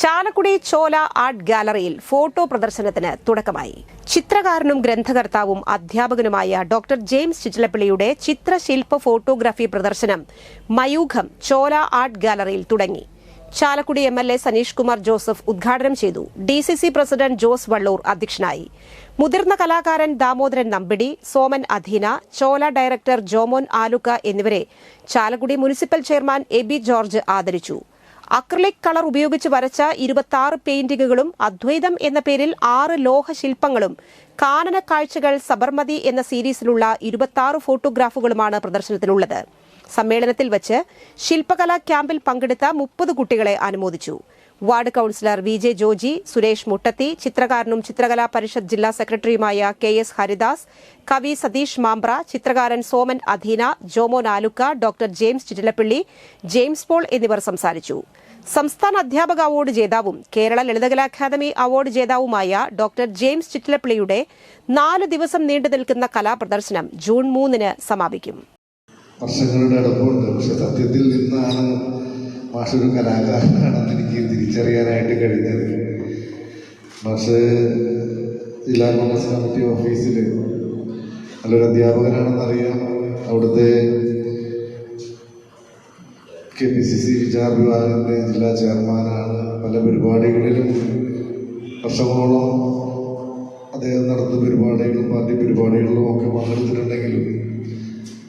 ചാലക്കുടി ചോല art ഗാലറിയിൽ photo പ്രദർശനത്തിന് തുടക്കമായി. ചിത്രകാരനും ഗ്രന്ഥകർത്താവും അധ്യാപകനുമായ ഡോക്ടർ ജെയിംസ് ചിറ്റിലപ്പള്ളിയുടെ ചിത്രശില്പ ഫോട്ടോഗ്രാഫി പ്രദർശനം മയൂഖം ചോല ആർട്ട് ഗാലറിയിൽ തുടങ്ങി. ചാലക്കുടി MLA സനീഷ് കുമാർ ജോസഫ് ഉദ്ഘാടനം ചെയ്തു. DCC പ്രസിഡന്റ് ജോസ് വള്ളൂർ അധ്യക്ഷനായി. മുതിർന്ന കലാകാരൻ ദാമോദരൻ നമ്പിടി, സോമൻ അധീന, ചോല ഡയറക്ടർ ജോമോൻ ആലുക്ക എന്നിവരെ Chalakudy municipal chairman AB George ആദരിച്ചു. അക്രിലിക് കളർ ഉപയോഗിച്ച് വരച്ച 26 പെയിന്റിങ്ങുകളും അദ്വൈതം എന്ന പേരിൽ 6 ലോഹശില്പങ്ങളും കാനന കാഴ്ചകൾ സബർമതി എന്ന സീരീസിലുള്ള 26 ഫോട്ടോഗ്രാഫുകളുമാണ് പ്രദർശനത്തിലുള്ളത്. സമ്മേളനത്തിൽ വച്ച് ശില്പകലാ ക്യാമ്പിൽ പങ്കെടുത്ത 30 കുട്ടികളെ അനുമോദിച്ചു. Ward councillor VJ Joji, Suresh Muttathi, ചിത്രകാരനും ചിത്രകലാ പരിഷത്ത് ജില്ലാ സെക്രട്ടറിയുമായ KS ഹരിദാസ്, കവി സതീഷ് മാമ്പ്ര, ചിത്രകാരൻ Soman Adheena, Jomon Alukka, doctor James Chittilappally, James Paul എന്നിവർ സംസാരിച്ചു. സംസ്ഥാന അധ്യാപക അവാർഡ് ജേതാവും കേരള ലളിതകലാ അക്കാദമി അവാർഡ് ജേതാവുമായ ഡോക്ടർ ജെയിംസ് ചിറ്റിലപ്പള്ളിയുടെ 4 ദിവസം നീണ്ടു നിൽക്കുന്ന കലാപ്രദർശനം ജൂൺ 3-ന് സമാപിക്കും. വർഷങ്ങളുടെ അടുപ്പമുണ്ട്. പക്ഷെ സത്യത്തിൽ നിന്നാണ് മാഷൊരു കലാകാരനാണെന്ന് എനിക്ക് തിരിച്ചറിയാനായിട്ട് കഴിഞ്ഞത്. മാഷ് ജില്ലാ കോൺഗ്രസ് കമ്മിറ്റി ഓഫീസിൽ നല്ലൊരു അധ്യാപകനാണെന്നറിയാം. അവിടുത്തെ KPCC വിചാർ വിഭാഗത്തിൻ്റെ ജില്ലാ ചെയർമാനാണ്. പല പരിപാടികളിലും വർഷങ്ങളോളം അദ്ദേഹം നടത്തുന്ന പരിപാടികളും പാർട്ടി പരിപാടികളിലും ഒക്കെ പങ്കെടുത്തിട്ടുണ്ടെങ്കിലും